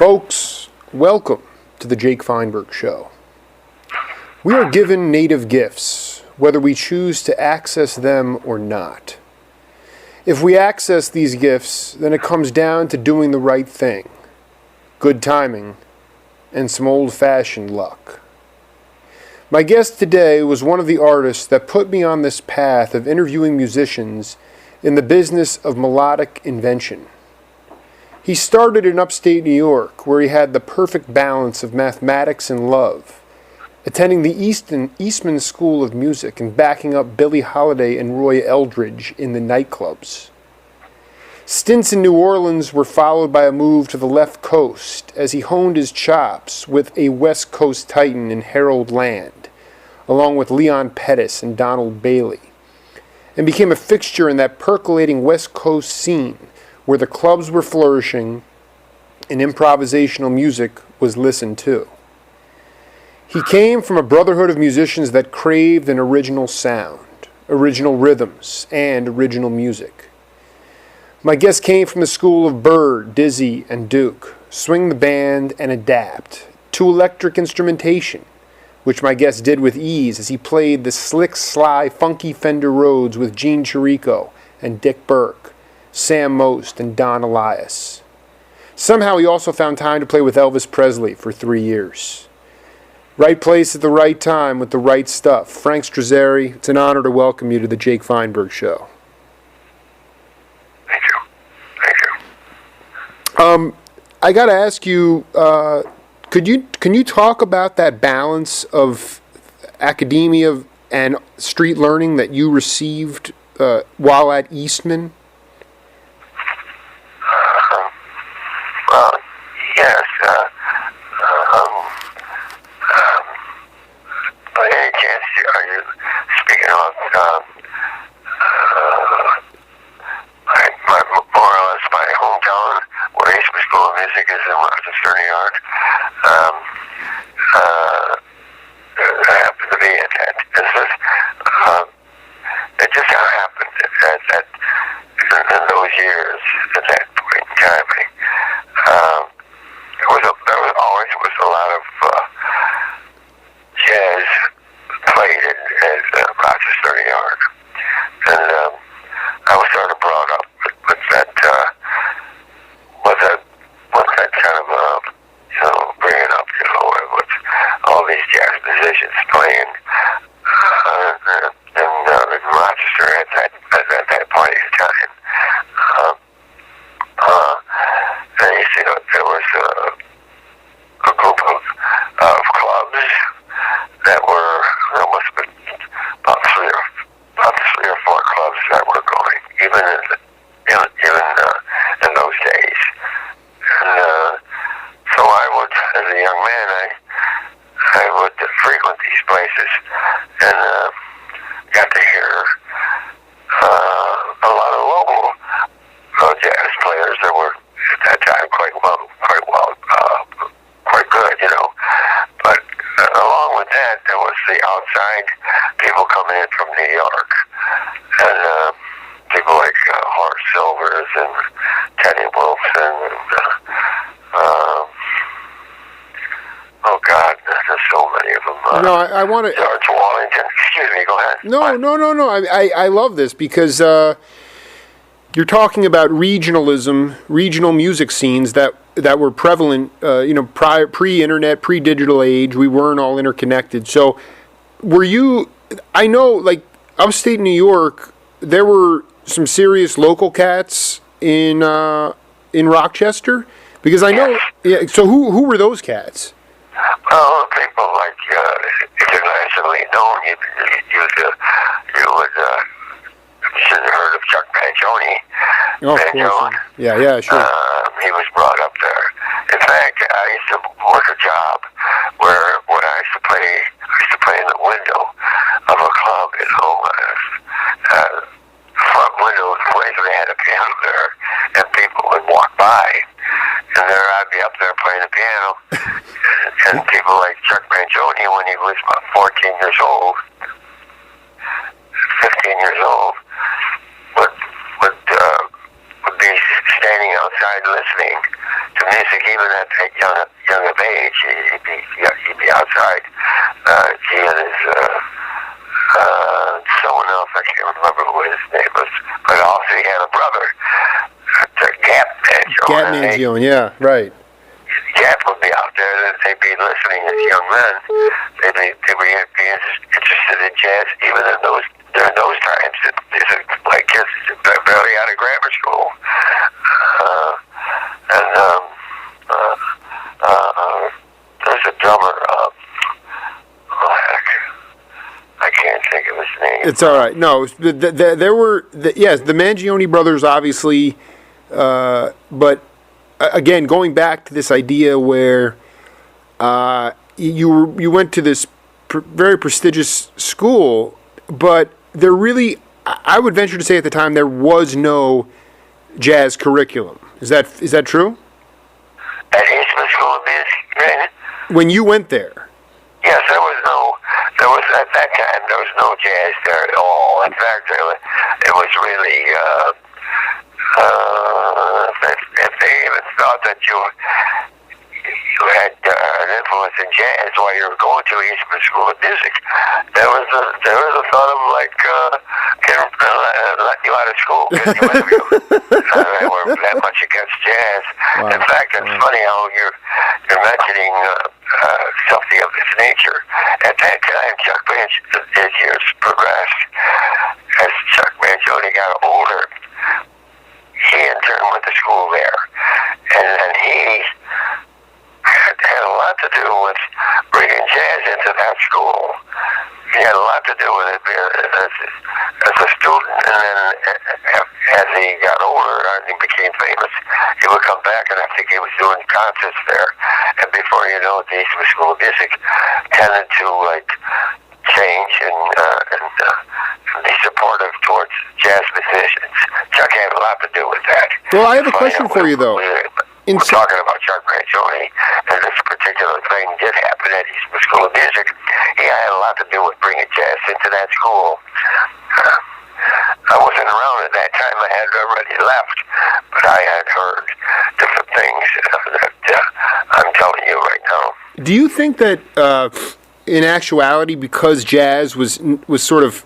Folks, welcome to the Jake Feinberg Show. We are given native gifts, whether we choose to access them or not. If we access these gifts, then it comes down to doing the right thing, good timing, and some old-fashioned luck. My guest today was one of the artists that put me on this path of interviewing musicians in the business of melodic invention. He started in upstate New York, where he had the perfect balance of mathematics and love, attending the Eastman School of Music and backing up Billie Holiday and Roy Eldridge in the nightclubs. Stints in New Orleans were followed by a move to the left coast as he honed his chops with a West Coast titan in Harold Land, along with Leon Pettis and Donald Bailey, and became a fixture in that percolating West Coast scene where the clubs were flourishing and improvisational music was listened to. He came from a brotherhood of musicians that craved an original sound, original rhythms, and original music. My guest came from the school of Bird, Dizzy, and Duke, swing the band and adapt, to electric instrumentation, which my guest did with ease as he played the slick, sly, funky Fender Rhodes with Gene Cherrico and Dick Birk, Sam Most and Don Alias. Somehow he also found time to play with Elvis Presley for 3 years. Right place at the right time with the right stuff. Frank Strazzeri, it's an honor to welcome you to the Jake Feinberg Show. Thank you. I got to ask you, can you talk about that balance of academia and street learning that you received while at Eastman? Well, yes. By any chance, are you speaking about more or less my hometown, where Eastman School of Music is in Rochester, New York? I happen to be at that business. It just happened that in those years, at that point in time, there was a lot of jazz played in Rochester, New York, and I was sort of brought up with that kind of bringing up, with all these jazz musicians playing in Rochester at that point in time. And you see, there was a group of clubs that were, there must have been about three or four clubs that were going, even in those days. And so I would, as a young man, I would frequent these places and got to hear a lot of local jazz players that were at that time quite good, But along with that, there was the outside people coming in from New York, and people like Horace Silvers and Teddy Wilson, and oh God, there's so many of them. No, I want to. George Wallington. Excuse me. Go ahead. No. I love this because you're talking about regional music scenes that were prevalent, pre-internet, pre-digital age. We weren't all interconnected. So, were you? I know, like upstate New York, there were some serious local cats in Rochester, because I know. Yes. Yeah. So who were those cats? Well, people like internationally known. You would should have heard of Chuck Mangione. Oh, of course. Yeah, sure. He was brought up there. In fact, I used to work a job where when I used to play in the window of a club, front window of the place where they had a piano there, and people would walk by, and there I'd be up there playing the piano, and people like Chuck Mangione, when he was about 14 years old, 15 years old, would be standing outside listening to to music even at that young of age. He'd be outside. He and his someone else, I can't remember who his name was, but also he had a brother, Gap Mangione. Gap Mangione, yeah, right. Gap would be out there, and they'd be listening as young men. They'd be interested in jazz, even during those times. These are like kids barely out of grammar school. There's a drummer, I can't think of his name. It's all right. No, there were, yes, the Mangione brothers, obviously, but again, going back to this idea where you went to this very prestigious school, but there really, I would venture to say at the time, there was no jazz curriculum. Is that true? At Eastman School of Music, right? When you went there? Yes, at that time, there was no jazz there at all. In fact, it was really, if they even thought that you had an influence in jazz while you were going to Eastman School of Music, there was a thought of like, let you out of school because they were that much against jazz. Wow. In fact, it's funny how you're mentioning something of this nature. At that time, Chuck Mangione, as years progressed, as Chuck Mangione got older, he in turn went to school there, and he had a lot to do with bringing jazz into that school. He had a lot to do with it as a student, and then as he got older and he became famous, he would come back, and I think he was doing concerts there. And before you know it, the Eastman School of Music tended to change and be supportive towards jazz musicians. Chuck had a lot to do with that. Well, I have a question for you, though. We're talking about Chuck Mangione, and this particular thing did happen at Eastman School of Music. He had a lot to do with bringing jazz into that school. I wasn't around at that time. I had already left, but I had heard different things that I'm telling you right now. Do you think that, in actuality, because jazz was sort of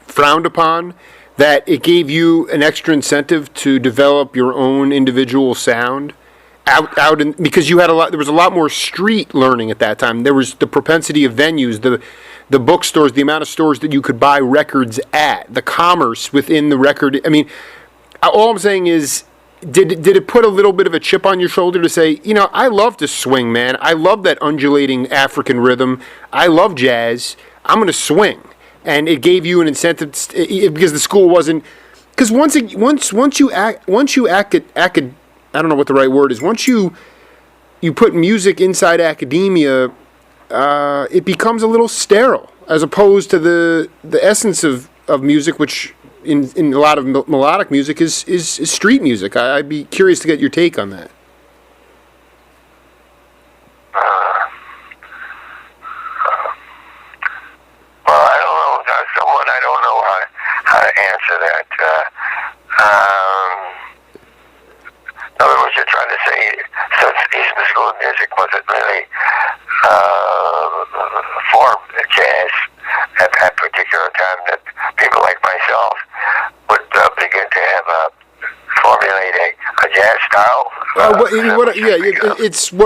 frowned upon, that it gave you an extra incentive to develop your own individual sound because you had there was a lot more street learning at that time. There was the propensity of venues, the bookstores, the amount of stores that you could buy records at, the commerce within the record. I mean, all I'm saying is, did it put a little bit of a chip on your shoulder to say, I love to swing, man. I love that undulating African rhythm. I love jazz. I'm going to swing. And it gave you an incentive because the school wasn't. Because once you act, I don't know what the right word is. Once you put music inside academia, it becomes a little sterile, as opposed to the essence of music, which in a lot of melodic music is street music. I'd be curious to get your take on that. I don't know how to answer that. In other words, you're trying to say, since Eastman School of Music wasn't really formed jazz at that particular time, that people like myself would begin to have formulate a jazz style.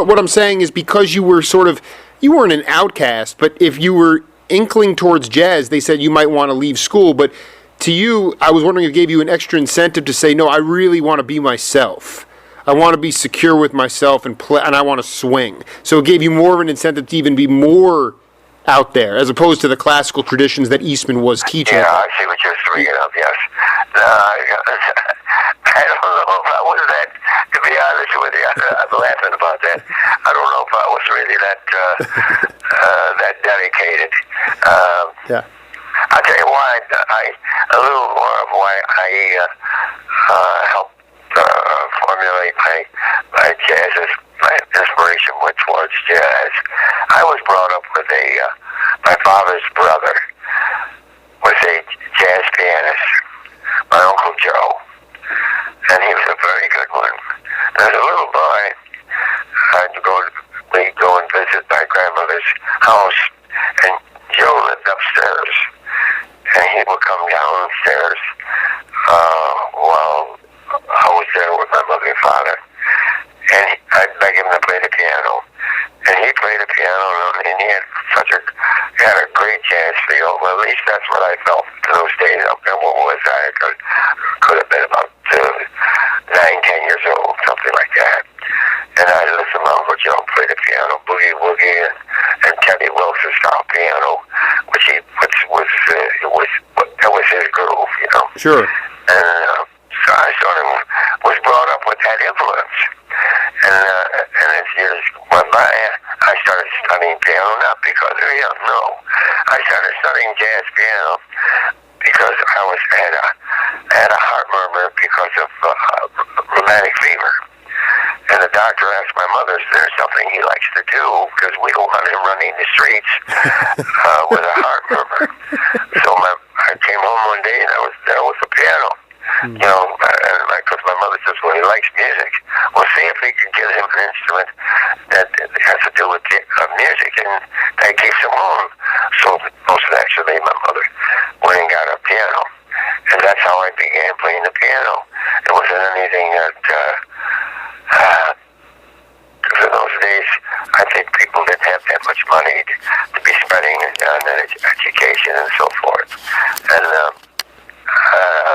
What I'm saying is, because you were you weren't an outcast, but if you were inkling towards jazz, they said you might want to leave school. But to you, I was wondering if it gave you an extra incentive to say, no, I really want to be myself. I want to be secure with myself and play, and I want to swing. So it gave you more of an incentive to even be more out there, as opposed to the classical traditions that Eastman was teaching. Yeah, I see what you're speaking of, yes. I don't know if I was that, to be honest with you. I'm laughing about that. I don't know if I was really that dedicated. Yeah. I'll tell you why, a little more of why I helped formulate my jazz, my inspiration went towards jazz. I was brought up with my father's brother was a jazz pianist, my Uncle Joe, and he was a very good one. As a little boy, we'd go and visit my grandmother's house, and Joe lived upstairs, and he would come downstairs while I was there with my mother and father, and I'd beg him to play the piano, and he played the piano, and he had a great jazz feel. Well, at least that's what I felt to those days. And what was I? Could have been about 9, 10 years old, something like that. And I listened to Uncle Joe play the piano, boogie woogie, and Teddy Wilson style piano, which was his groove, you know. Sure. And so I sort of was brought up with that influence. And as years went by, I started studying piano, not because of him, no. I started studying jazz piano because I had a heart murmur because of rheumatic fever. And the doctor asked my mother, is there something he likes to do? Because we don't want him running the streets with a heart murmur. So I came home one day and I was there with the piano. You know, because my mother says, well, he likes music. Well, see if we can get him an instrument that has to do with music, and that keeps him warm. So most naturally, my mother went and got a piano. And that's how I began playing the piano. It wasn't anything that, because in those days, I think people didn't have that much money to be spending on education and so forth. And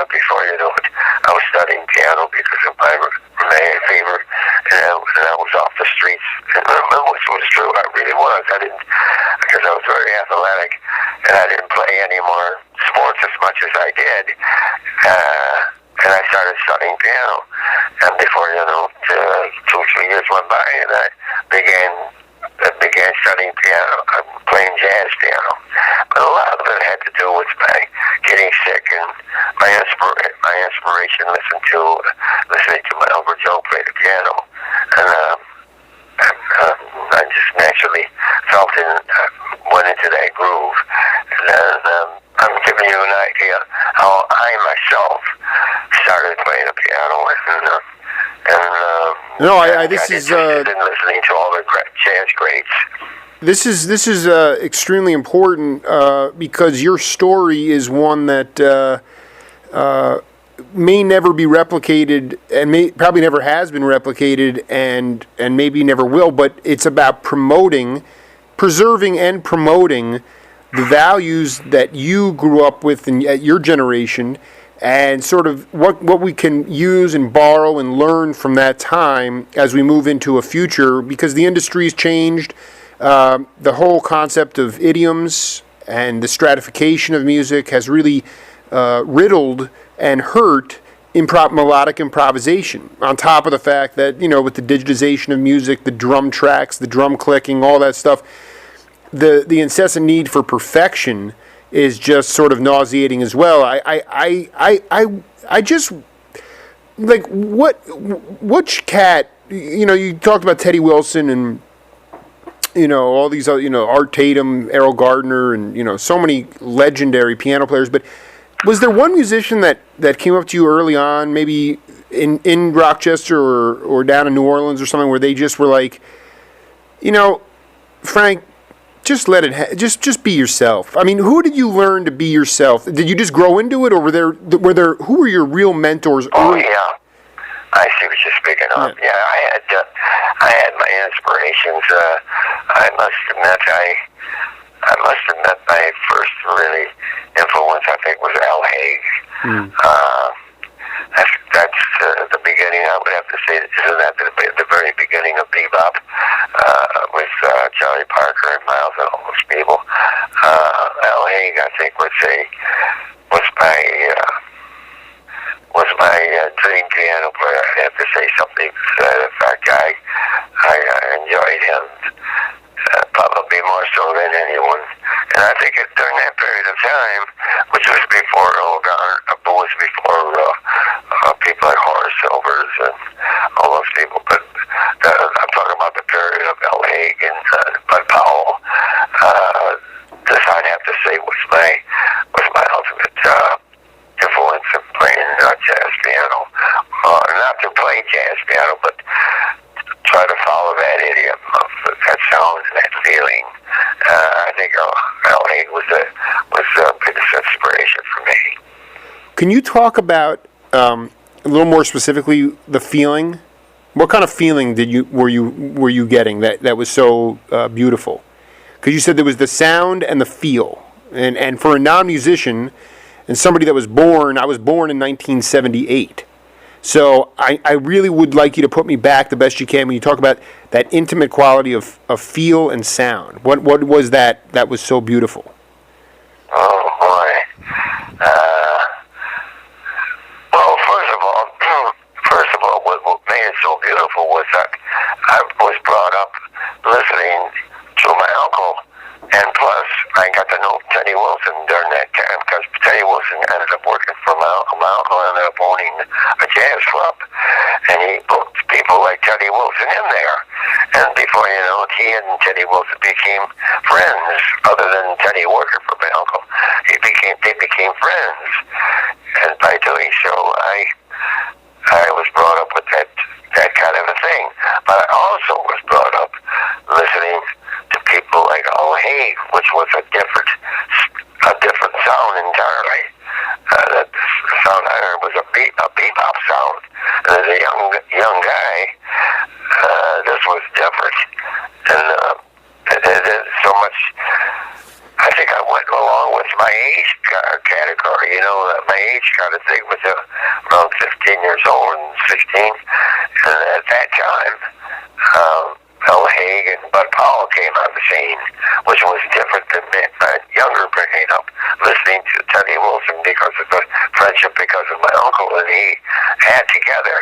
before you know it, I was studying piano because of my rheumatic fever, and I was off the streets. And which was true, I really was. Because I was very athletic, and I didn't play any more sports as much as I did. And I started studying piano. And before you know, 2-3 years went by, and I began studying piano. I'm playing jazz piano. But a lot of it had to do with my getting sick and my inspiration listening to my Uncle Joe play the piano. And I just naturally felt it and went into that groove. And then I'm giving you an idea how I myself started playing the piano. This is listening to all the jazz greats. This is extremely important because your story is one that may never be replicated, and probably never has been replicated, and maybe never will. But it's about preserving and promoting the values that you grew up with at your generation, and sort of what we can use and borrow and learn from that time as we move into a future, because the industry's changed. The whole concept of idioms and the stratification of music has really riddled and hurt melodic improvisation, on top of the fact that, you know, with the digitization of music, the drum tracks, the drum clicking, all that stuff, the incessant need for perfection is just sort of nauseating as well. I just, like, which cat, you know, you talked about Teddy Wilson and, you know, all these other, you know, Art Tatum, Errol Gardner, and, you know, so many legendary piano players, but was there one musician that came up to you early on, maybe in Rochester or down in New Orleans or something, where they just were like, you know, Frank, just just be yourself? I mean, who did you learn to be yourself? Did you just grow into it, or were there who were your real mentors? Oh yeah, I see what you're speaking of. Yeah, I had my inspirations. I must admit my first really influence, I think, was Al Haig. That's the beginning. I would have to say, isn't that the very beginning of bebop with Charlie Parker and Miles and all those people? Al Haig, I think, was my dream piano player. I have to say something to that effect. I enjoyed him probably more so than anyone. And I think during that period of time, which was before people like Horace Silvers and all those people, but I'm talking about the period of Al Haig and Bud Powell. This, I'd have to say, was my ultimate influence in playing jazz piano. Not to play jazz piano, but sound and that feeling. I think L.A. was a biggest inspiration for me. Can you talk about a little more specifically the feeling? What kind of feeling were you getting that was so beautiful? Because you said there was the sound and the feel, and for a non-musician and somebody that was born, I was born in 1978. So I really would like you to put me back the best you can when you talk about that intimate quality of feel and sound. What was that was so beautiful? Oh boy. Well, first of all, what made it so beautiful was that I was brought up listening to my uncle, and plus I got to know Teddy Wilson during that time, because Teddy Wilson ended up working for my uncle. My uncle ended up owning a jazz club, and he booked people like Teddy Wilson in there. And before you know it, he and Teddy Wilson became friends. Other than Teddy working for my uncle, they became friends. And by doing so, I was brought up with that kind of a thing. But I also was brought up listening to people like Haig, which was a different sound entirely. The sound I heard was a bebop sound. And as a young guy, this was different. And there's so much. I think I went along with my age category. You know, my age kind of thing was around 15 years old and 16. And at that time, L. Haig and Bud Powell came on the scene, which was different than my younger bringing up, listening to Teddy Wilson because of the friendship, because of my uncle and he had together.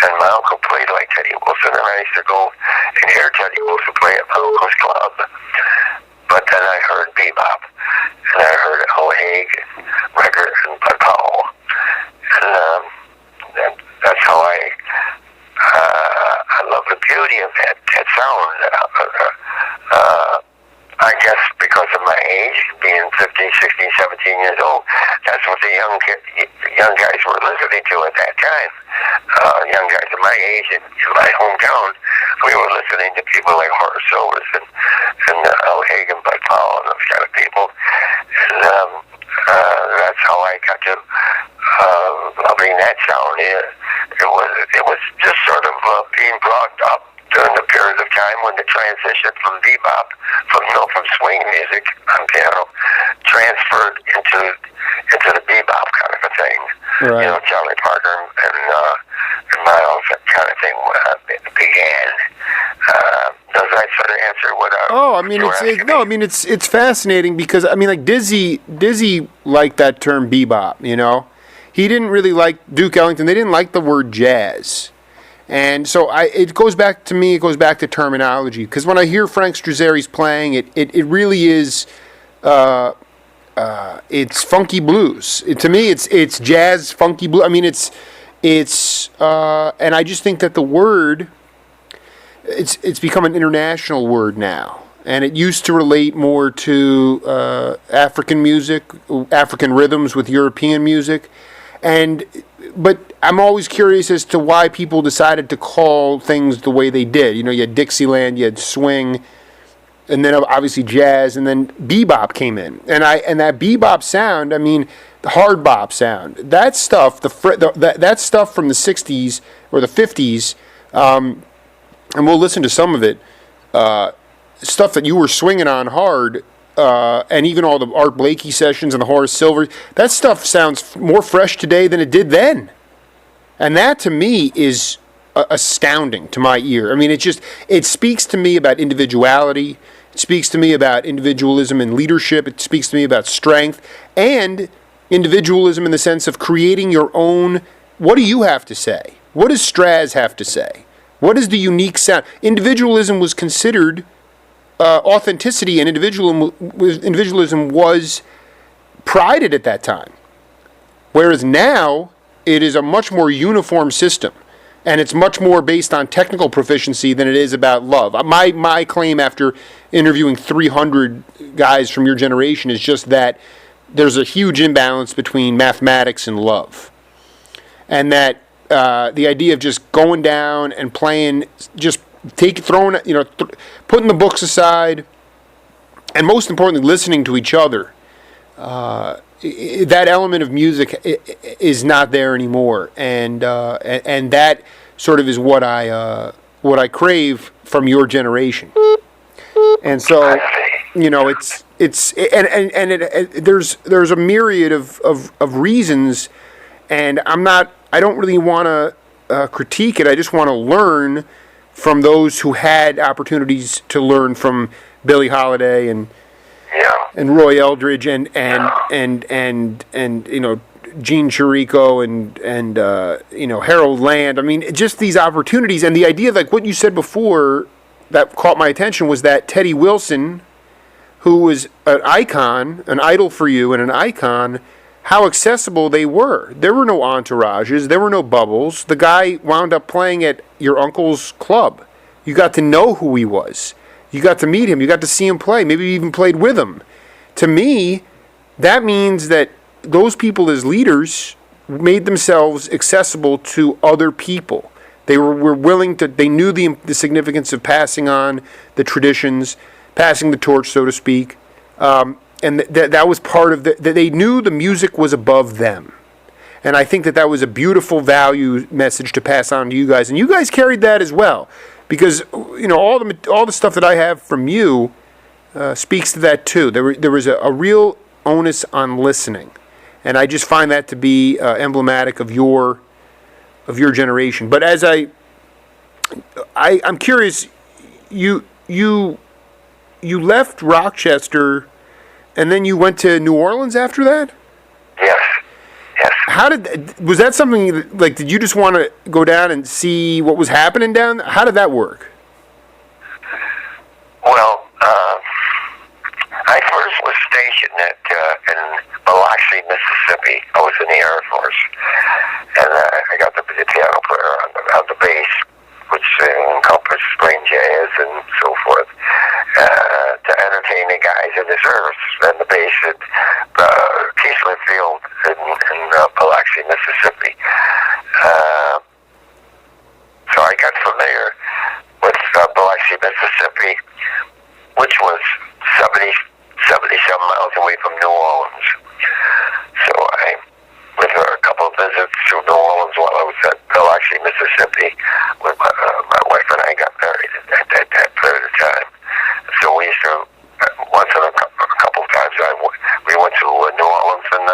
And my uncle played like Teddy Wilson, and I used to go and hear Teddy Wilson play at my uncle's club. But then I heard bebop, and I heard L. Haig records and Bud Powell. And that's how I love the beauty of that sound. I guess because of my age, being 15, 16, 17 years old, that's what the young guys were listening to at that time. Young guys of my age in my hometown, we were listening to people like Horace Silvers and L. Haig and Bud Powell and those kind of people. And that's how I got to loving that sound. It was just sort of being brought up during the period of time when the transition from bebop, from swing music on piano, transferred into the bebop kind of a thing. Right. You know, Charlie Parker and Miles, that kind of thing began. Does that sort of answer what? I mean, it's fascinating because like Dizzy liked that term bebop. You know, he didn't really like Duke Ellington. They didn't like the word jazz. And so it goes back to terminology, because when I hear Frank Strazzeri's playing, it really is, it's funky blues. To me, it's jazz funky blues. I mean, it's and I just think that the word, it's become an international word now, and it used to relate more to African music, African rhythms with European music, but I'm always curious as to why people decided to call things the way they did. You know, you had Dixieland, you had swing, and then obviously jazz, and then bebop came in. And that bebop sound, I mean, the hard bop sound, that stuff, that stuff from the 60s or the 50s, and we'll listen to some of it, stuff that you were swinging on hard, and even all the Art Blakey sessions and the Horace Silver, that stuff sounds more fresh today than it did then. And that, to me, is astounding to my ear. I mean, it speaks to me about individuality. It speaks to me about individualism and leadership. It speaks to me about strength and individualism in the sense of creating your own. What do you have to say? What does Straz have to say? What is the unique sound? Individualism was considered authenticity, and individualism was prided at that time. Whereas now, it is a much more uniform system, and it's much more based on technical proficiency than it is about love. My claim after interviewing 300 guys from your generation is just that there's a huge imbalance between mathematics and love. And that the idea of just going down and playing just putting the books aside, and most importantly, listening to each other. That element of music is not there anymore, and that sort of is what I crave from your generation. And so, there's a myriad of reasons, and I don't really want to critique it. I just want to learn from those who had opportunities to learn from Billie Holiday and Roy Eldridge and Gene Cherrico and Harold Land. I mean, just these opportunities, and the idea, like what you said before, that caught my attention was that Teddy Wilson, who was an icon, an idol for you, and an icon. How accessible they were. There were no entourages. There were no bubbles. The guy wound up playing at your uncle's club. You got to know who he was. You got to meet him. You got to see him play. Maybe you even played with him. To me, that means that those people as leaders made themselves accessible to other people. They were willing to, they knew the significance of passing on the traditions, passing the torch, so to speak. And that was part of that they knew the music was above them. And I think that was a beautiful value message to pass on to you guys. And you guys carried that as well. Because, all the stuff that I have from you speaks to that too. There was a real onus on listening. And I just find that to be emblematic of your generation. But as I'm curious, you left Rochester and then you went to New Orleans after that? Yes. Was that something, like, did you just want to go down and see what was happening down there? How did that work? Well, I first was stationed in Biloxi, Mississippi. I was in the Air Force, and I got to be the piano player on the bass, which encompassed plain jazz and so forth, to entertain the guys in the service and the bass at Keesler Field in Biloxi, Mississippi. So I got familiar with Biloxi, Mississippi, which was 70-some miles away from New Orleans. So with a couple of visits to New Orleans while I was at Biloxi, Mississippi, when my wife and I got married at that period of time. So we used to, once in a couple of times, we went to New Orleans, and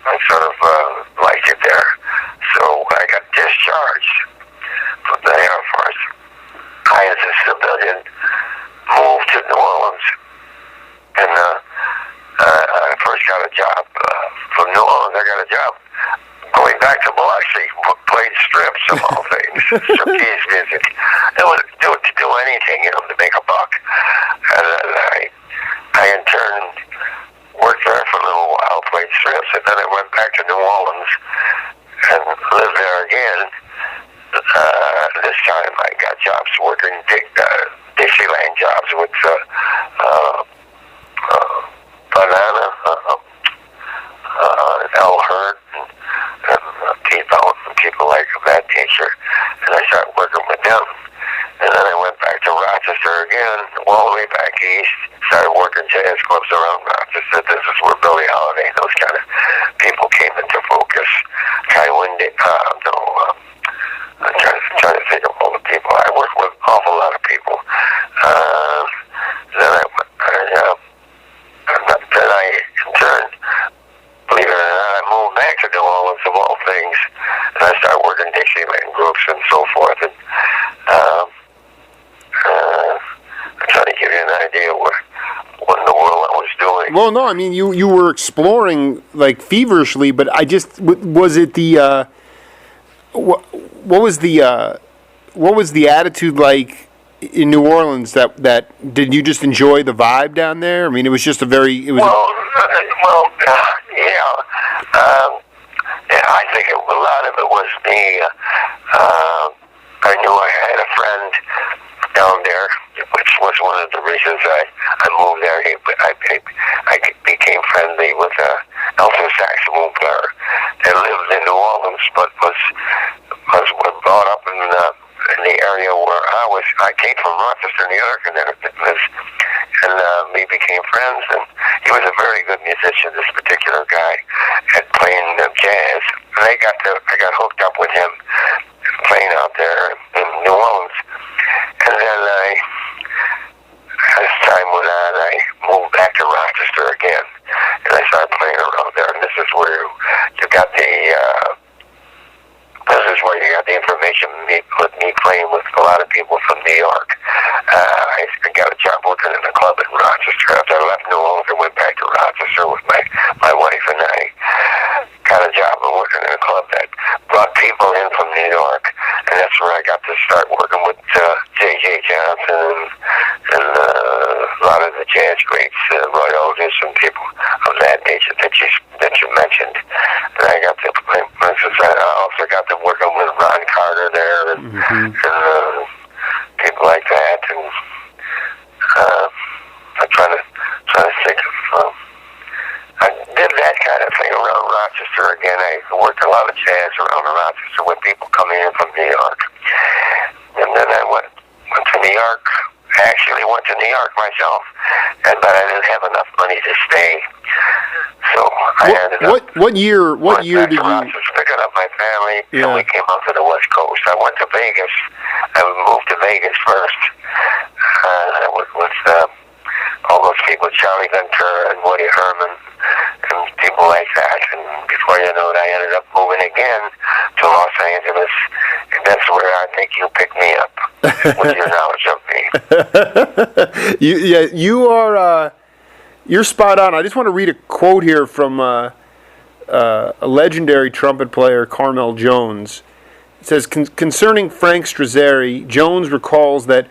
I sort of liked it there. So when I got discharged from the Air Force, I, as a civilian, moved to New Orleans, and I first got a job from New Orleans. I got a job going back to Biloxi, played strips of all things, striptease music. It was to do anything, to make a buck. And I in turn worked there for a little while, played strips, and then I went back to New Orleans and lived there again. This time I got jobs working Dixieland jobs with Banana, L. Hurt, and T-Bone, and people like that nature. And I started working with them. And then I went back to Rochester again, all the way back east. Started working jazz clubs around Rochester. This is where Billie Holiday and those kind of people came into focus. Kai Windy, I'm trying to think of all the people. I worked with an awful lot of people. Then I in turn, believe it or not, I moved back to New Orleans of all things, and I started working Dixieland groups and so forth. And I'm trying to give you an idea what in the world I was doing. Well, no, I mean you were exploring like feverishly, but I just was it the what was the attitude like in New Orleans? That did you just enjoy the vibe down there? I mean, it was just I think a lot of it was me. I knew I had a friend down there, which was one of the reasons I moved there. I became friendly with Elvis saxophone player that lived in New Orleans, but was brought up in the area where I came from Rochester, New York, and then we became friends, and he was a very good musician, this particular guy, at playing jazz. And I got hooked up with him playing out there in New Orleans. And then as time went on, I moved back to Rochester again, and I started playing around there. And this is where you got the information with me playing with a lot of people from New York. I got a job working in a club in Rochester. After I left New Orleans, I went back to Rochester with my wife, and I got a job working in a club that brought people in from New York, and that's where I got to start working with J.J. Johnson and a lot of the jazz greats, Rhodes and people of that nature that you mentioned. And I got to play. I also got to working with Ron Carter there and people like that. And I'm trying to think of. I did that kind of thing around Rochester again. I worked a lot of jazz around Rochester with people coming in from New York. And then I went to New York. I actually went to New York myself, but I didn't have enough money to stay. So I ended up. What year did you? Rochester, picking up my family, and we came out to the West Coast. I went to Vegas. I moved to Vegas first. I was with all those people, Charlie Ventura and Woody Herman, and people like that. And before you know it, I ended up moving again to Los Angeles, and that's where I think you picked me up with your knowledge of me. You are. You're spot on. I just want to read a quote here from a legendary trumpet player, Carmel Jones. It says, concerning Frank Strazzeri, Jones recalls that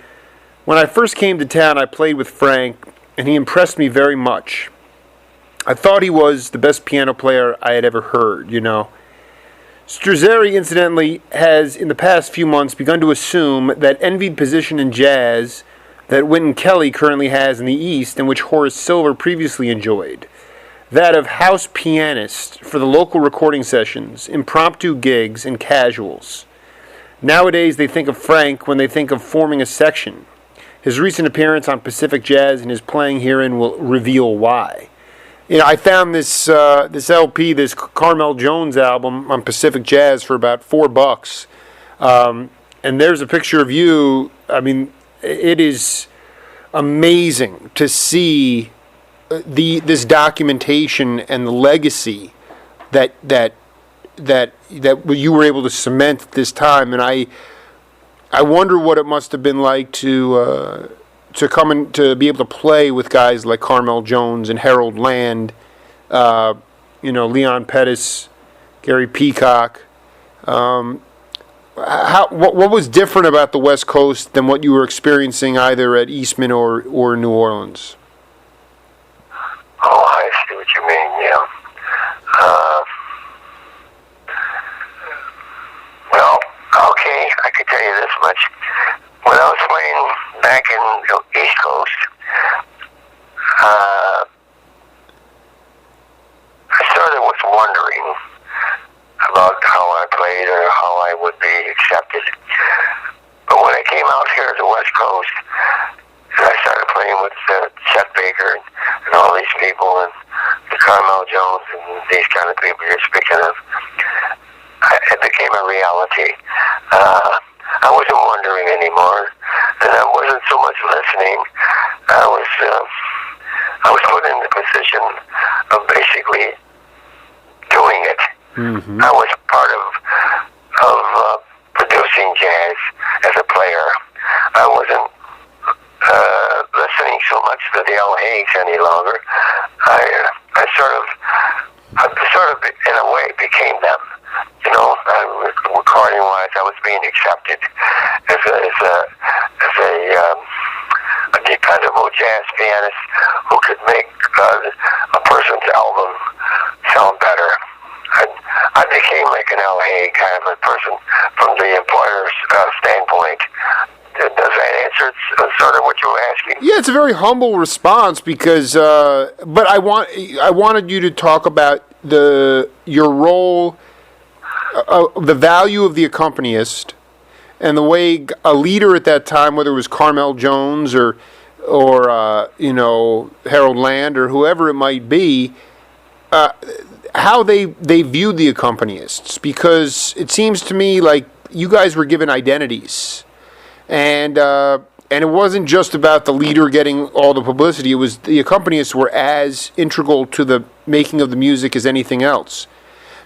when I first came to town, I played with Frank, and he impressed me very much. I thought he was the best piano player I had ever heard, Strazzeri, incidentally, has, in the past few months, begun to assume that envied position in jazz that Wynton Kelly currently has in the East, and which Horace Silver previously enjoyed. That of house pianist for the local recording sessions, impromptu gigs, and casuals. Nowadays, they think of Frank when they think of forming a section. His recent appearance on Pacific Jazz and his playing herein will reveal why. I found this LP, this Carmel Jones album on Pacific Jazz for about $4. And there's a picture of you. I mean, it is amazing to see this documentation and the legacy that you were able to cement at this time. And I wonder what it must have been like to come and to be able to play with guys like Carmel Jones and Harold Land, Leon Pettis, Gary Peacock. What was different about the West Coast than what you were experiencing either at Eastman or New Orleans? Oh, I see what you mean, yeah. Well, okay, I can tell you this much. When I was playing back in the East Coast, I sort of was wondering about how I played or how I would be accepted. But when I came out here to the West Coast, and I started playing with Chet Baker and all these people, and the Carmel Jones and these kind of people you're speaking of, it became a reality. I wasn't wondering anymore, and I wasn't so much listening. I was put in the position of basically doing it. Mm-hmm. I was part of producing jazz as a player. I wasn't listening so much to the L. Haigs any longer. I sort of in a way became them. Recording wise, I was being accepted as a dependable jazz pianist who could make a person's album sound better. I became like an L. Haig kind of a person from the employer's standpoint. Does that answer sort of what you were asking? Yeah, it's a very humble response because, but I wanted you to talk about your role, the value of the accompanist, and the way a leader at that time, whether it was Carmel Jones or Harold Land or whoever it might be, how they viewed the accompanists, because it seems to me like you guys were given identities, and it wasn't just about the leader getting all the publicity. It was the accompanists were as integral to the making of the music as anything else.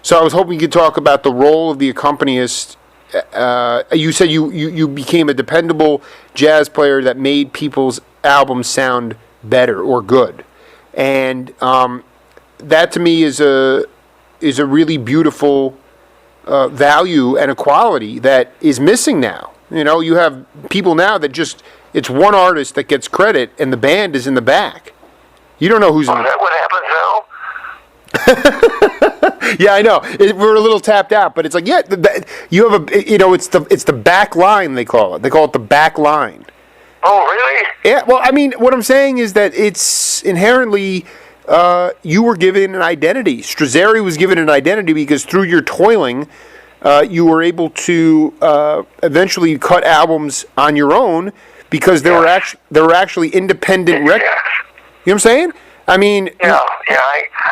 So I was hoping you could talk about the role of the accompanist. You said you became a dependable jazz player that made people's albums sound better or good, and that to me is a really beautiful value and a quality that is missing now. You have people now that just, it's one artist that gets credit and the band is in the back. You don't know who's in the... Is that what happens now? Yeah, I know. We're a little tapped out, but it's like, yeah, you have it's the back line, they call it. They call it the back line. Oh, really? Yeah, well, I mean, what I'm saying is that it's inherently, you were given an identity. Strazzeri was given an identity because through your toiling, you were able to eventually cut albums on your own because there were actually independent records. You know what I'm saying? I mean... Yeah,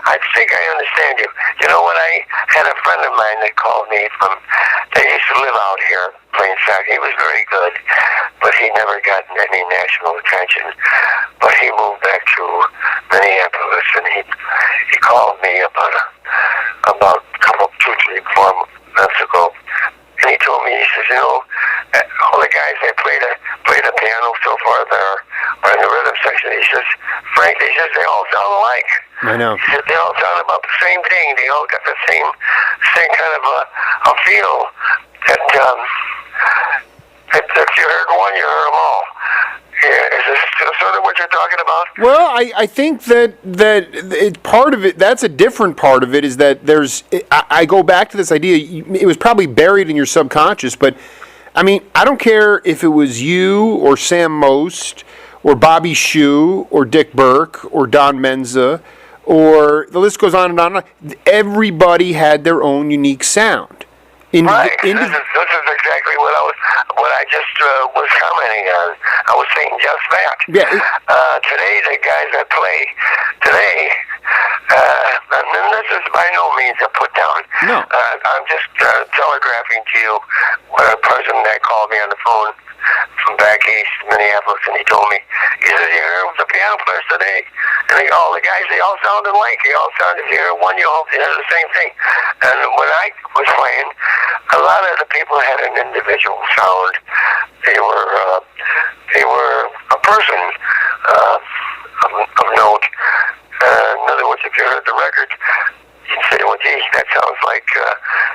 I think I understand you. When I had a friend of mine that called me they used to live out here playing sax. He was very good, but he never got any national attention. But he moved back to Minneapolis, and he called me about a couple, 2, 3, 4 months ago, and he told me, he says, all the guys that play the piano so far there are in the rhythm section. He says, Frank, they all sound alike. I know. He said, they all sound about the same thing. They all got the same kind of a feel that if you heard one, you heard them all. Yeah, is this sort of what you're talking about? Well, I think that part of it, that's a different part of it, is that I go back to this idea, it was probably buried in your subconscious, but I mean, I don't care if it was you or Sam Most or Bobby Shue or Dick Birk or Don Menza, or the list goes on and on. Everybody had their own unique sound. Right. This is exactly what I just was commenting on. I was saying just that. Yeah. Today, the guys that play today, and this is by no means a put down. No. I'm just telegraphing to you what a person that called me on the phone from back east, Minneapolis, and he told me, he said, you hear the piano players today, and all the guys, they all sounded alike. They all sounded, you hear one, you all hear the same thing. And when I was playing, a lot of the people had an individual sound. They were a person of note. In other words, if you heard the record, you'd say, well, geez, that sounds like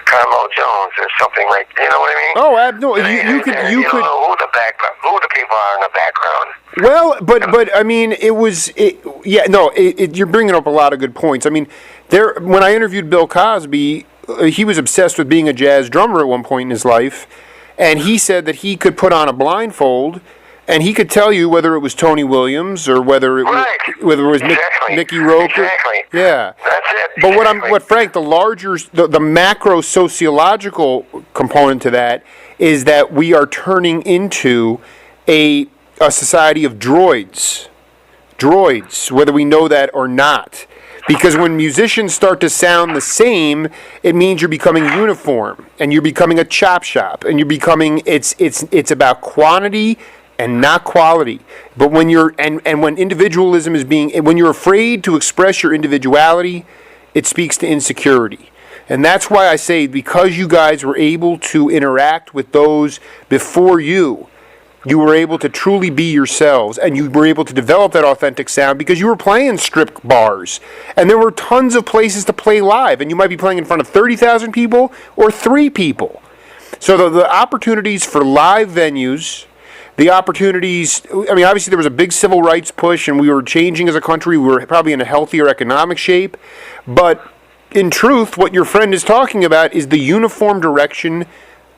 Carmel Jones or something like, you know what I mean? Oh, no, you could don't know who the people are in the background. Well, but I mean, you're bringing up a lot of good points. I mean, when I interviewed Bill Cosby, he was obsessed with being a jazz drummer at one point in his life, and he said that he could put on a blindfold and he could tell you whether it was Tony Williams or whether it was exactly. Mickey Roker. Exactly. Yeah. That's it. But exactly. what Frank, the macro sociological component to that is that we are turning into a society of droids, whether we know that or not. Because when musicians start to sound the same, it means you're becoming uniform, and you're becoming a chop shop, and you're becoming it's about quantity and not quality. But when when individualism is when you're afraid to express your individuality, it speaks to insecurity. And that's why I say, because you guys were able to interact with those before you were able to truly be yourselves, and you were able to develop that authentic sound because you were playing strip bars. And there were tons of places to play live, and you might be playing in front of 30,000 people or 3 people. So the opportunities for live venues, the opportunities, I mean, obviously there was a big civil rights push, and we were changing as a country. We were probably in a healthier economic shape. But in truth, what your friend is talking about is the uniform direction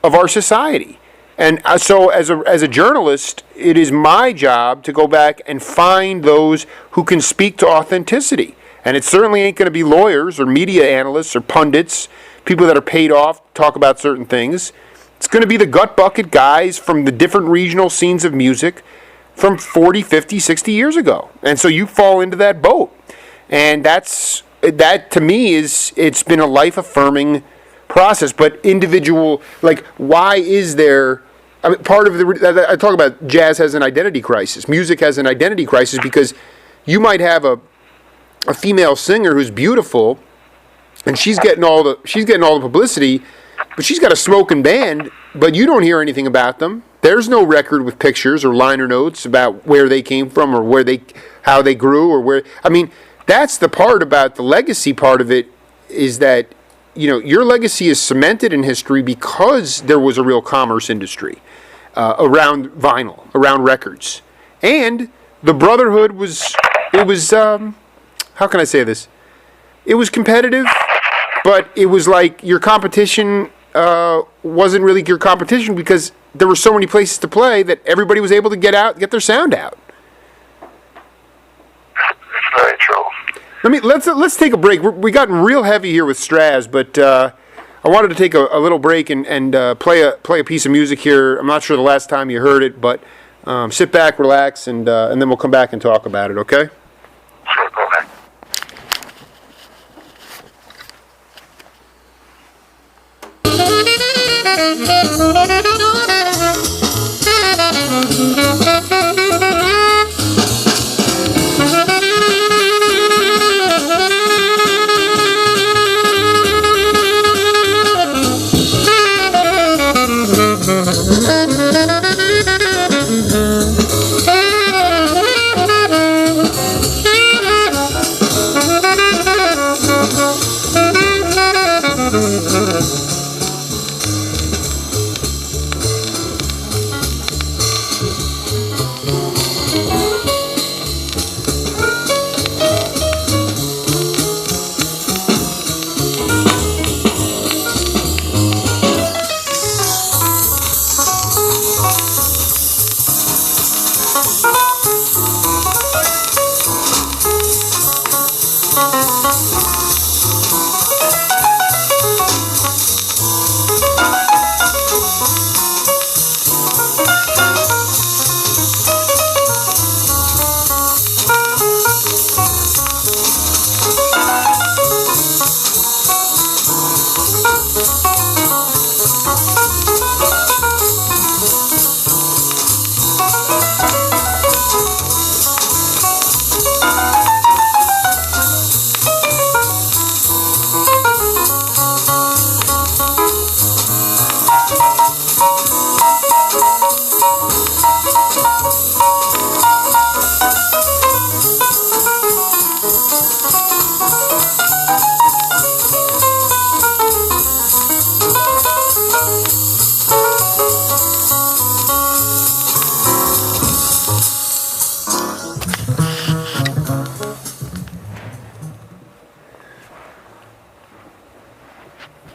of our society. And so as a journalist, it is my job to go back and find those who can speak to authenticity. And it certainly ain't going to be lawyers or media analysts or pundits, people that are paid off to talk about certain things. It's going to be the gut bucket guys from the different regional scenes of music from 40, 50, 60 years ago. And so you fall into that boat. And that to me it's been a life affirming process. But individual, like, why is there, I mean, part of the, I talk about jazz has an identity crisis. Music has an identity crisis because you might have a female singer who's beautiful and she's getting all the publicity, but she's got a smoking band, but you don't hear anything about them. There's no record with pictures or liner notes about where they came from or how they grew or where. I mean, that's the part about the legacy part of it, is that, you know, your legacy is cemented in history because there was a real commerce industry around vinyl, around records, and the brotherhood was. It was how can I say this? It was competitive, but it was like your competition wasn't really your competition because there were so many places to play that everybody was able to get their sound out. That's very true. Let's take a break. We gotten real heavy here with Straz, but I wanted to take a little break and play a piece of music here. I'm not sure the last time you heard it, but sit back, relax, and then we'll come back and talk about it. Okay? Sure, go ahead.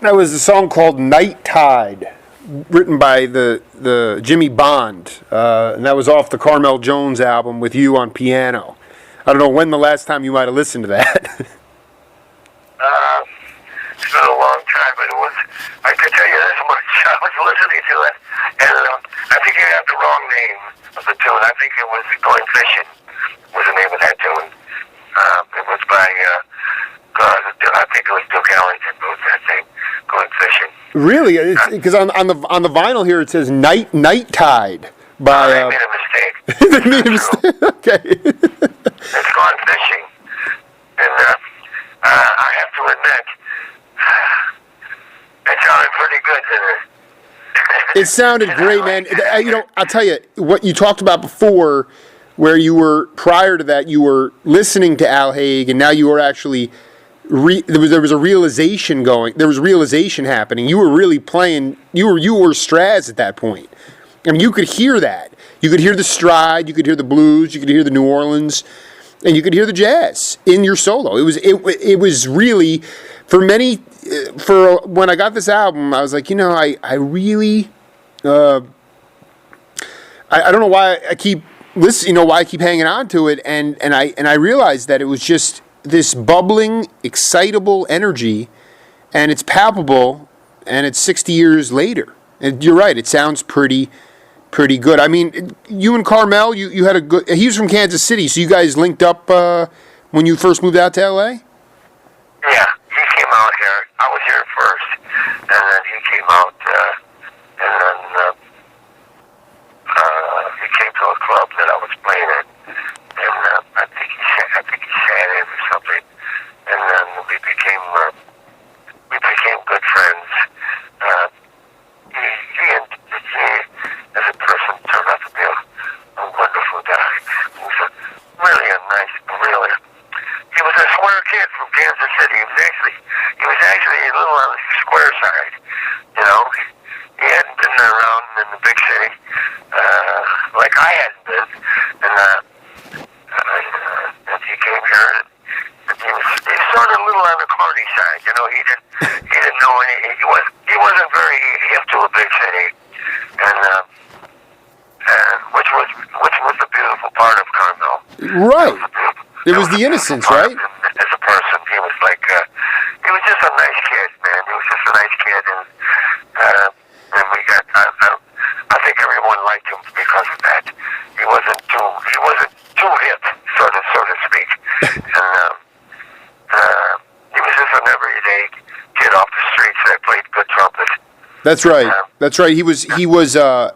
That was a song called Night Tide, written by the Jimmy Bond, and that was off the Carmel Jones album with you on piano. I don't know when the last time you might have listened to that. It's been a long time, but I can tell you this much. I was listening to it, and I think you have the wrong name of the tune. I think it was Going Fishing was the name of that tune. It was by, I think it was Duke Ellington who wrote that thing, Going Fishing. Really? Because on the vinyl here it says Night Tide by. They made a mistake. They made a mistake. Okay. It's Gone Fishing, and I have to admit, it sounded pretty good, didn't it? It sounded great, man. You know, I'll tell you what you talked about before, where you were prior to that, you were listening to Al Haig, and now you were actually. There was a realization going. There was realization happening. You were really playing. You were Straz at that point. I mean, you could hear that. You could hear the stride. You could hear the blues. You could hear the New Orleans, and you could hear the jazz in your solo. It was really for when I got this album, I was like, you know, I really I don't know why I keep listening. You know, why I keep hanging on to it, and I realized that it was just this bubbling, excitable energy, and it's palpable, and it's 60 years later. And you're right. It sounds pretty good. I mean, you and Carmel, you had a good. He was from Kansas City, so you guys linked up when you first moved out to L.A. Yeah, he came out here. I was here first, and then he came out, and then he came to a club that I was playing at, and I think he sat in or something, and then we became good friends. He, as a person, turned out to be a wonderful guy. He was he was a square kid from Kansas City. He was actually a little on the square side. You know, he hadn't been around in the big city like I hadn't been, and he came here, and he was sort of a little on the corny side. You know, he didn't know any. He wasn't very hip to a big city, and which was the beautiful part of Carmel. Right. It was the innocence, right? As a person, he was like, he was just a nice kid, man. He was just a nice kid, and we got. I think everyone liked him because of that. He wasn't too hip, so to speak, and he was just an everyday kid off the streets that played good trumpet. That's right. That's right. He was a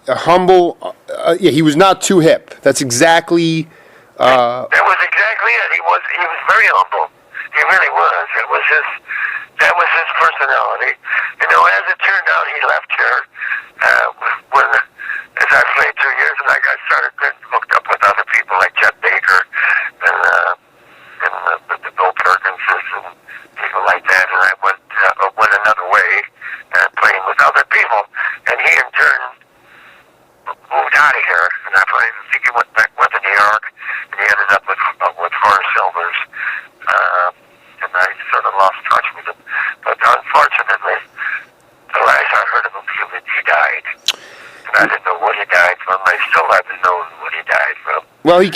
humble. He was not too hip. That's exactly. That was exactly it. He was very humble. He really was. That was his personality. You know, as it turned out, he left here as I played 2 years, and I started getting hooked up with other people like Chet Baker and the Bill Perkinses and people like that, and I went another way, playing with other people, and he in turn moved out of here, and I think he went to New York, and he ended up with Horace Silvers, and I sort of lost touch with him. But unfortunately, the last I heard of him, he died, and I didn't know what he died from. I still haven't known what he died from. Well, he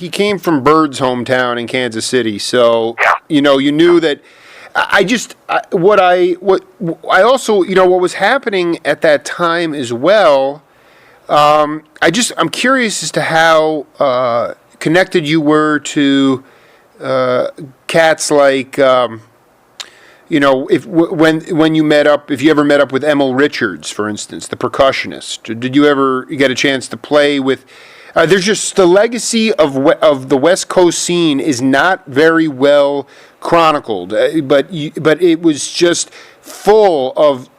came from Bird's hometown in Kansas City, so yeah. You knew that. What was happening at that time as well. I'm curious as to how connected you were to cats like, when you met up, if you ever met up with Emil Richards, for instance, the percussionist. Did you ever get a chance to play with? There's just the legacy of the West Coast scene is not very well chronicled, but it was just full of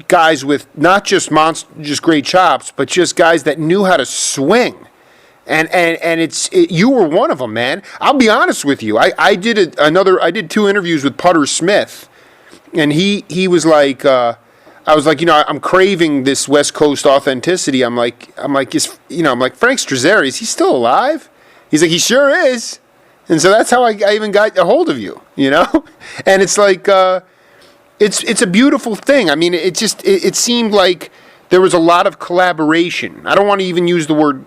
guys with not just great chops, but just guys that knew how to swing. And you were one of them, man. I'll be honest with you. I did 2 interviews with Putter Smith, and he was like, I was like, I'm craving this West Coast authenticity. I'm like, Frank Strazzeri, is he still alive? He's like, he sure is. And so that's how I even got a hold of you, And it's like, it's a beautiful thing. I mean, it seemed like there was a lot of collaboration. I don't want to even use the word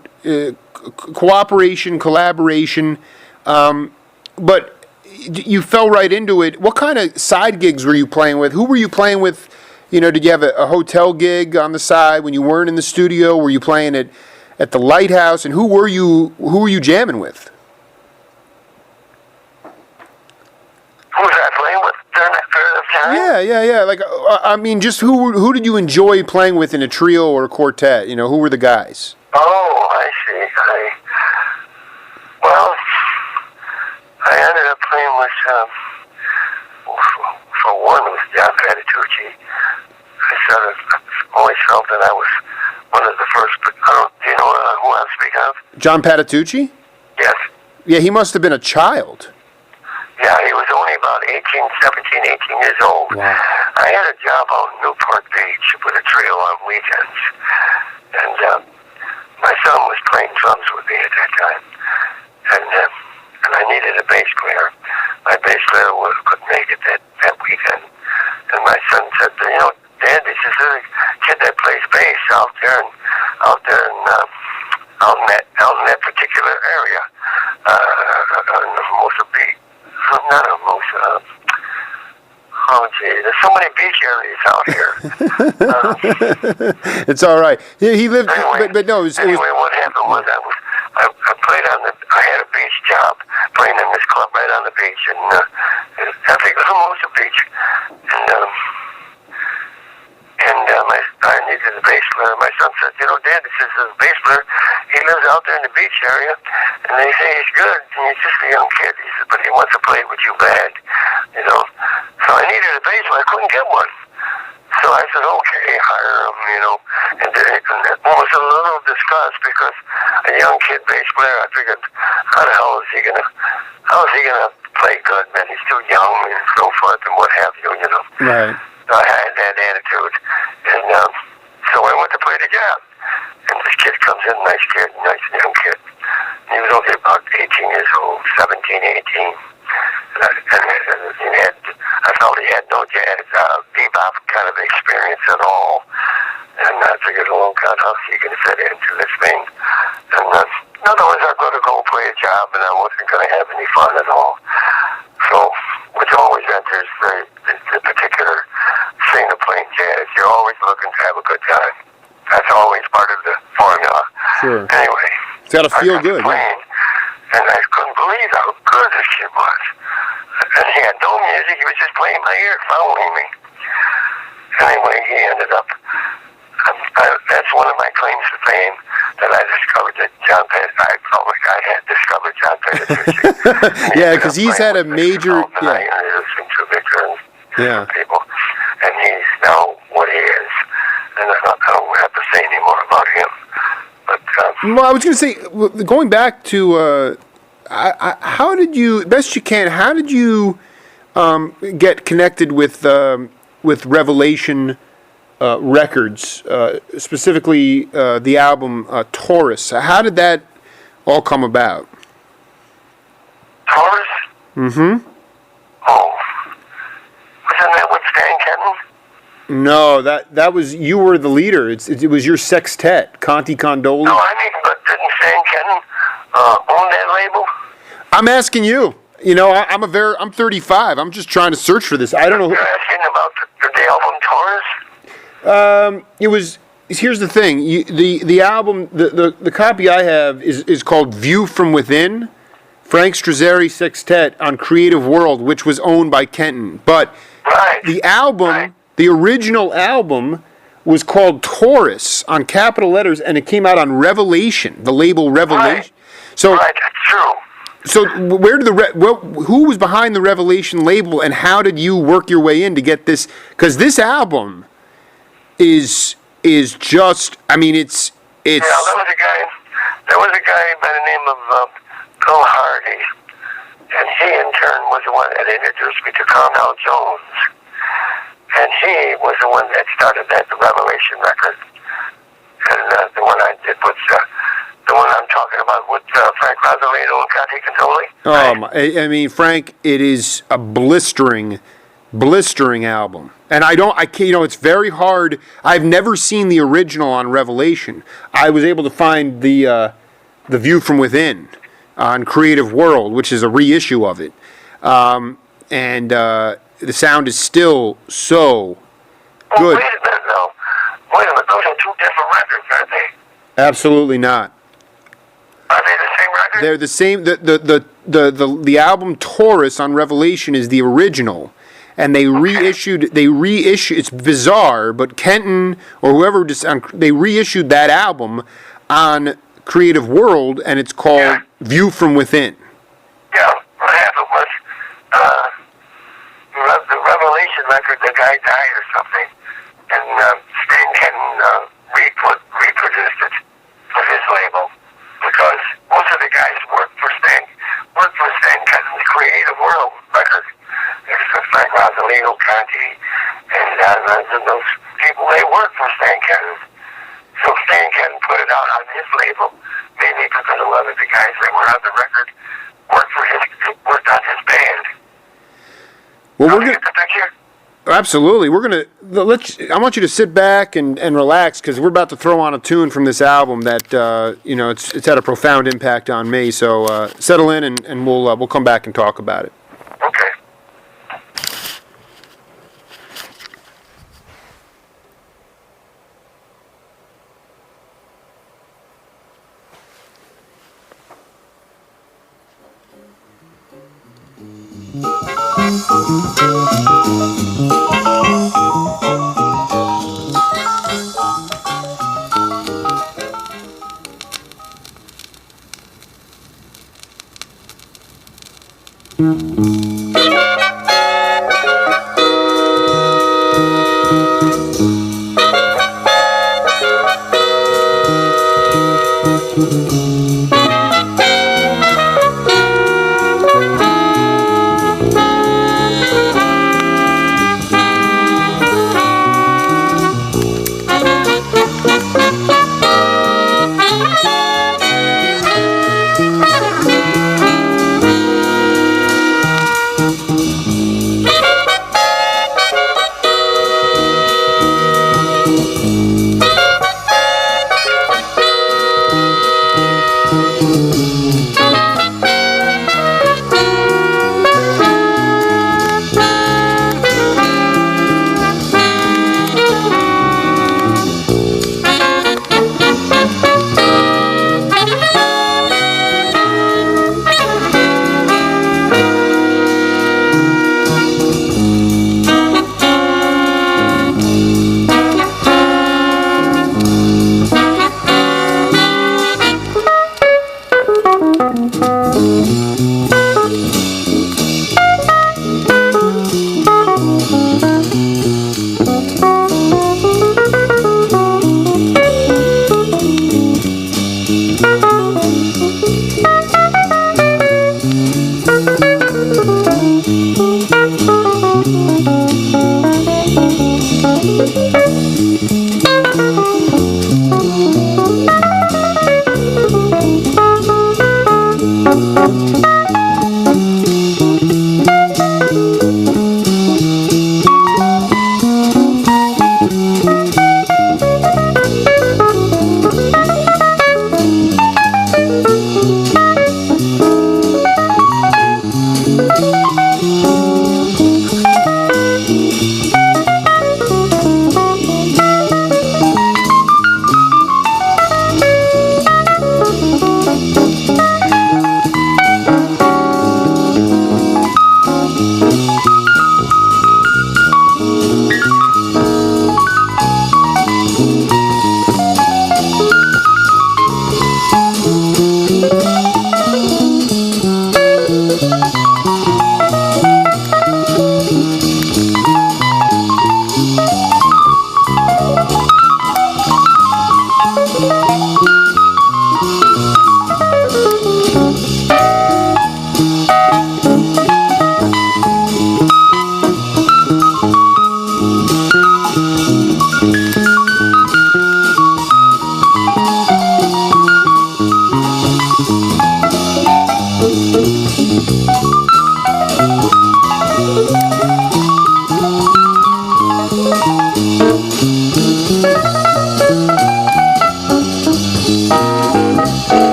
cooperation, collaboration, but you fell right into it. What kind of side gigs were you playing with? Who were you playing with? Did you have a hotel gig on the side when you weren't in the studio? Were you playing at the Lighthouse? And who were you jamming with? Who was I playing with during that period of time? Yeah. Like, I mean, just who did you enjoy playing with in a trio or a quartet? Who were the guys? Oh, I see. I ended up playing with, for one, it was John Patitucci. I sort of always felt that I was one of the first, but do you know who I'm speaking of? John Patitucci? Yes. Yeah, he must have been a child. Yeah, he was only about 17, 18 years old. Wow. I had a job out in Newport Beach with a trio on weekends, and my son was playing drums with me at that time, and I needed a bass player. My bass player couldn't make it that weekend, and my son said, Dad, this is a kid that plays bass out there in that particular area, Oh, gee, there's so many beach areas out here. It's all right. He lived, Anyway, but no, it was what happened was I played I had a beach job playing in this club right on the beach, and I think it was almost a beach, and I needed a bass player. My son said, Dad, this is a bass player. He lives out there in the beach area, and they say he's good, and he's just a young kid. He said, but he wants to play with you bad, So I needed a bass player. I couldn't get one. So I said, okay, hire him, and it was a little disgust because a young kid bass player, I figured, how the hell is he gonna play good, man? He's too young and so forth and what have you, Right. So I had that attitude, and so I went to play the job, and this kid comes in, nice young kid. He was only about 18 years old, 17, 18. I felt he had no jazz, bebop kind of experience at all. And I figured, oh God, how's he going to fit into this thing? And in other words, I was going to go play a job, and I wasn't going to have any fun at all. So, which always enters the particular thing of playing jazz. You're always looking to have a good time. That's always part of the formula. Sure. Anyway, It's got to feel good. Playing, and I couldn't believe how good this kid was. And he had no music. He was just playing my ear, following me. Anyway, he ended up. That's one of my claims to fame, that I discovered that John Pettis. I felt like I had discovered John Pettis. Yeah, because he's had a major. I introduced him to Victor and people, and he's now what he is. And I don't have to say any more about him. But well, I was going to say, going back to. How did you, best you can, how did you get connected with Revelation Records, specifically the album Taurus? How did that all come about? Taurus? Mm-hmm. Oh. Wasn't that with Stan Kenton? No, that was, you were the leader. It was your sextet, Conti Condoli. No, but didn't Stan Kenton own that label? I'm asking you. I'm 35. I'm just trying to search for this. I don't know. You're asking about the album Taurus? It was. Here's the thing. The album, the copy I have is called View from Within, Frank Strazzeri Sextet on Creative World, which was owned by Kenton. But the album, the original album, was called Taurus on capital letters, and it came out on Revelation, the label Revelation. So, that's true. So where did who was behind the Revelation label, and how did you work your way in to get this? Because this album is just, I mean, it's. Yeah, there was a guy by the name of Bill Hardy, and he in turn was the one that introduced me to Cornell Jones, and he was the one that started the Revelation record, and the one I did was. The one I'm talking about with Frank Rosalino and Conti Condoli. I mean, Frank, it is a blistering album. And it's very hard. I've never seen the original on Revelation. I was able to find the View from Within on Creative World, which is a reissue of it. And the sound is still so good. Wait a minute, those are two different records, aren't they? Absolutely not. Are they the same record? They're the same. The album Taurus on Revelation is the original, and they reissued. It's bizarre, but Kenton or whoever they reissued that album on Creative World, and it's called View from Within. Yeah, what happened was the Revelation record. The guy died or something, and Stan Kenton reproduced it for his label. Because most of the guys worked for Stan Kenton's Creative World record. There's Frank Rosalino, Conti, and those people, they worked for Stan Kenton. So Stan Kenton put it out on his label, maybe because a lot of the guys that were on the record worked on his band. Well, we're gonna get the picture. Absolutely. We're going to I want you to sit back and relax, because we're about to throw on a tune from this album that it's had a profound impact on me. So settle in, and we'll come back and talk about it. Okay.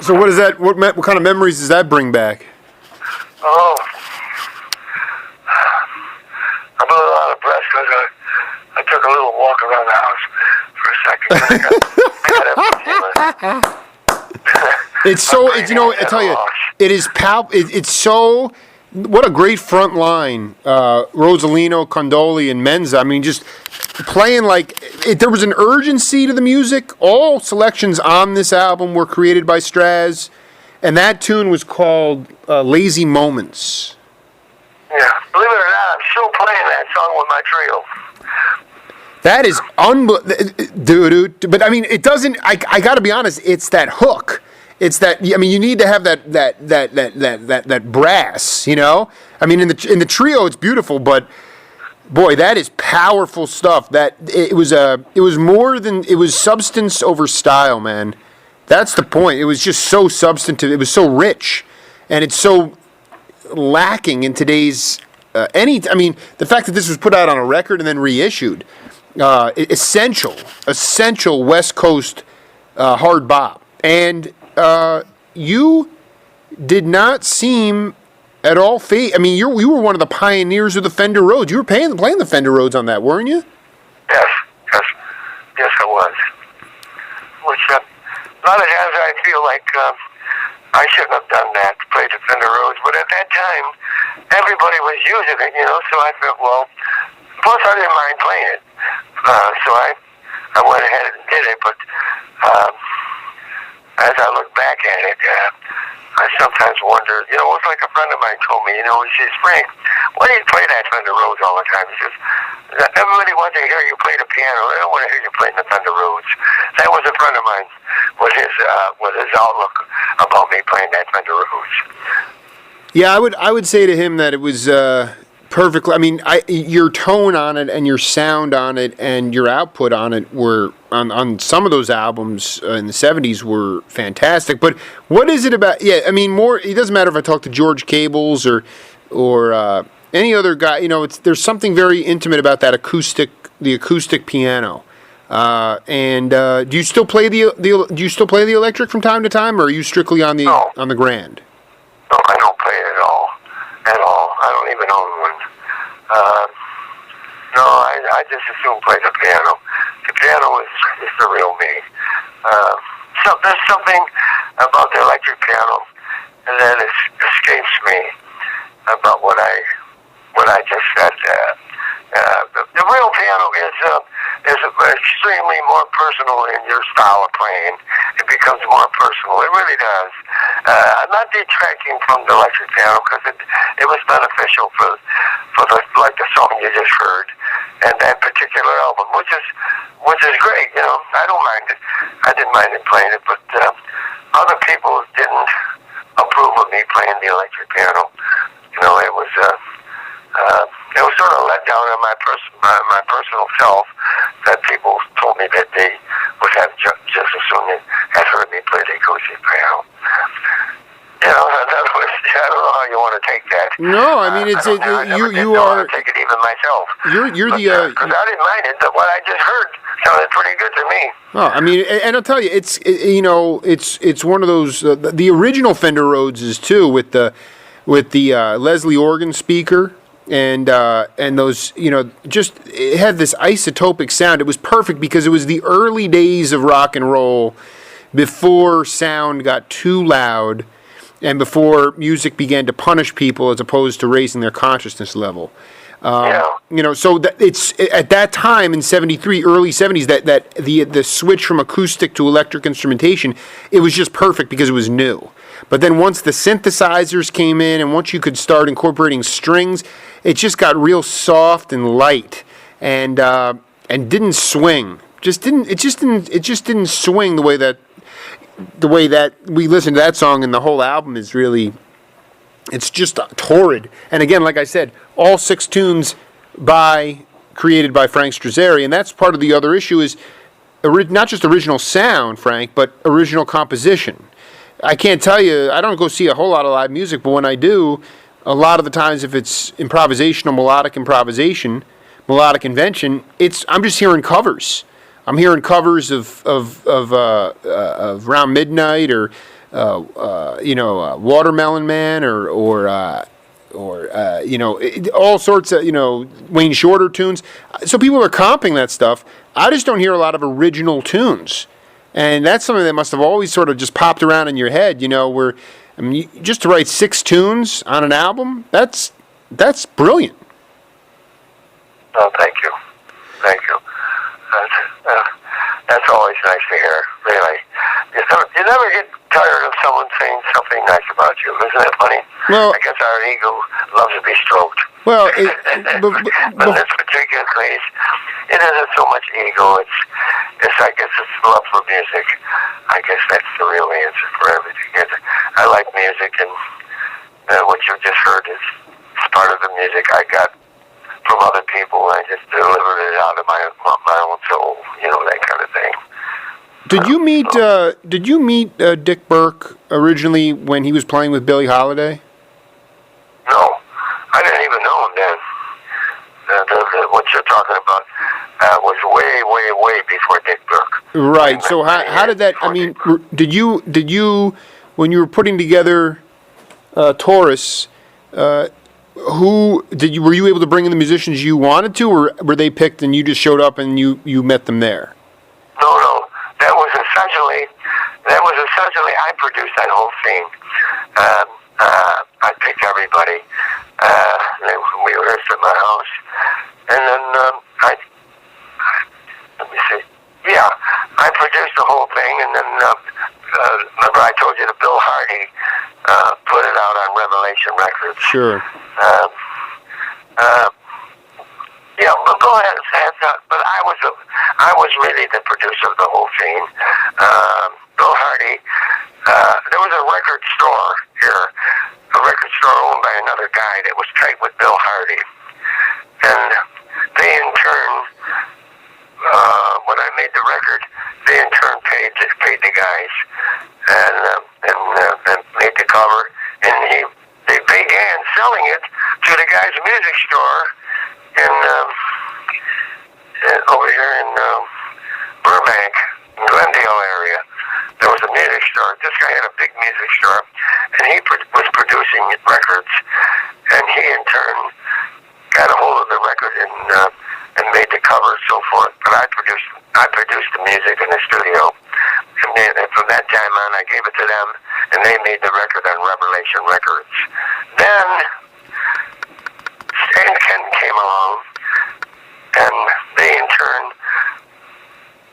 So what is that? What kind of memories does that bring back? Oh, I'm a little out of breath because I took a little walk around the house for a second. It's so, I tell you, it is it's so, what a great front line, Rosalino, Condoli, and Menza. I mean, just playing like, there was an urgency to the music. All selections on this album were created by Straz, and that tune was called Lazy Moments. Yeah, believe it or not, I'm still playing that song with my trio. That is dude. But I mean, it doesn't. I got to be honest. It's that hook. It's that. I mean, you need to have that brass. You know. I mean, in the trio, it's beautiful, but boy, that is powerful stuff. That it was more than, it was substance over style, man. That's the point. It was just so substantive. It was so rich, and it's so lacking in today's I mean, the fact that this was put out on a record and then reissued. Essential West Coast hard bop, and you did not seem at all I mean, you were one of the pioneers of the Fender Rhodes. You were playing the Fender Rhodes on that, weren't you? Yes, I was. Which a lot of times I feel like I shouldn't have done that, to play the Fender Rhodes, but at that time everybody was using it, so I thought, well, plus I didn't mind playing it. So I went ahead and did it, but as I look back at it, I sometimes wonder, it was like a friend of mine told me, he says, Frank, why do you play that Fender Rhodes all the time? He says, everybody wants to hear you play the piano. They don't want to hear you playing the Fender Rhodes. That was a friend of mine with his outlook about me playing that Fender Rhodes. Yeah, I would say to him that it was perfectly. I mean, your tone on it and your sound on it and your output on it were on some of those albums in the '70s were fantastic. But what is it about? Yeah, I mean, more. It doesn't matter if I talk to George Cables or any other guy. There's something very intimate about that the acoustic piano. Do you still play do you still play the electric from time to time, or are you strictly on the grand? No, I don't play it at all. At all. I don't even own one. No, I just assume play the piano. The piano is the real me. So there's something about the electric piano that escapes me about what I just said. The real piano is extremely more personal in your style of playing. It becomes more personal. It really does. I'm not detracting from the electric piano because it was beneficial for the song you just heard and that particular album, which is great. I don't mind it. I didn't mind it playing it, but other people didn't approve of me playing the electric piano. It was sort of let down on my personal self that people told me that they would have just as soon as heard me play the acoustic piano. I don't know how you want to take that. No, I mean you are. Take it even myself. You're because I didn't mind it. What I just heard sounded pretty good to me. Oh, I mean, and I'll tell you, it's one of those the original Fender Rhodes too with the Leslie organ speaker. And those, just it had this isotopic sound. It was perfect because it was the early days of rock and roll, before sound got too loud, and before music began to punish people as opposed to raising their consciousness level. So it's at that time in '73, early '70s, that the switch from acoustic to electric instrumentation, it was just perfect because it was new. But then once the synthesizers came in, and once you could start incorporating strings, it just got real soft and light, and didn't swing. It just didn't swing the way that we listened to that song, and the whole album is really, it's just torrid. And again, like I said, all 6 tunes created by Frank Strazzeri, and that's part of the other issue is not just original sound, Frank, but original composition. I can't tell you, I don't go see a whole lot of live music, but when I do, a lot of the times if it's improvisational, melodic invention, I'm just hearing covers. I'm hearing covers of Round Midnight or Watermelon Man or all sorts of Wayne Shorter tunes. So people are comping that stuff. I just don't hear a lot of original tunes. And that's something that must have always sort of just popped around in your head, just to write 6 tunes on an album, that's brilliant. Oh, thank you. That's always nice to hear, really. You never get tired of someone saying something nice about you. Isn't that funny? Well, I guess our ego loves to be stroked. Well, but in this particular case, it isn't so much ego. I guess it's love for music. I guess that's the real answer for everything. I like music, and what you just heard is part of the music I got from other people. I just delivered it out of my own soul, that kind of thing. Did you meet Dick Birk originally when he was playing with Billie Holiday? No, I didn't even know him then. What you're talking about was way before Dick Birk. Right. So how did that? I mean, did you when you were putting together Taurus? Were you able to bring in the musicians you wanted to, or were they picked and you just showed up and you met them there? No. That was essentially I produced that whole thing. I picked everybody. We rehearsed at my house, and then out on Revelation Records. Sure. Yeah, well, go ahead. But I was really the producer of the whole thing. Bill Hardy. There was a record store here, a record store owned by another guy that was tight with Bill Hardy, and they in turn, when I made the record, they in turn paid the guys and made the cover, and they began selling it to the guy's music store in over here in Burbank, Glendale area. There was a music store. This guy had a big music store, and he was producing records, and he in turn got a hold of the record and made the cover and so forth. But I produced the music in the studio, and from that time on, I gave it to them, and they made the record on Revelation Records. Then Stan Ken came along, and they in turn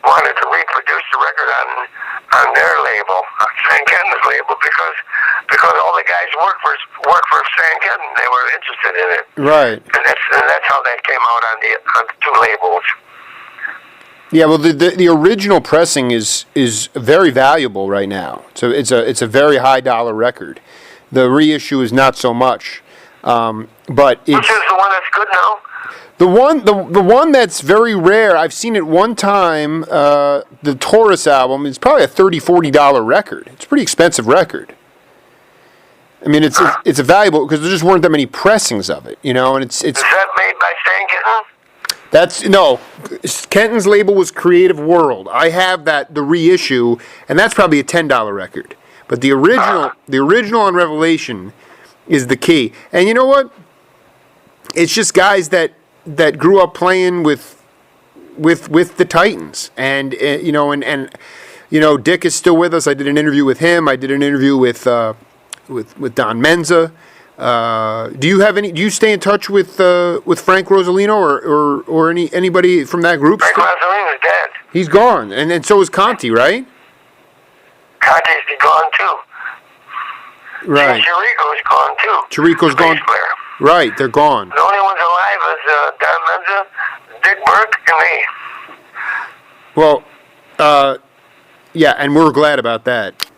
wanted to reproduce the record on their label, on Stan Ken's label, because all the guys work for Stan Ken. They were interested in it. Right. And that's how that came out on the two labels. Yeah, well, the original pressing is very valuable right now. So it's a very high dollar record. The reissue is not so much, but it's, which is the one that's good now? The one that's very rare. I've seen it one time. The Taurus album is probably a $30-$40 record. It's a pretty expensive record. I mean, it's a valuable because there just weren't that many pressings of it, you know. And it's. Is that made by Stan Kenton? That's no. Kenton's label was Creative World. I have the reissue, and that's probably a $10 record. But the original on Revelation is the key. And you know what? It's just guys that grew up playing with the Titans, and you know, and you know, Dick is still with us. I did an interview with him. I did an interview with Don Menza. Do you stay in touch with Frank Rosalino or anybody from that group? Frank Rosalino's dead. He's gone, and so is Conti, right? Conti's gone too. Right. Cherrico's gone too. Cherrico's gone. Right, they're gone. The only ones alive is Don Menza, Dick Birk, and me. Well, yeah, and we're glad about that.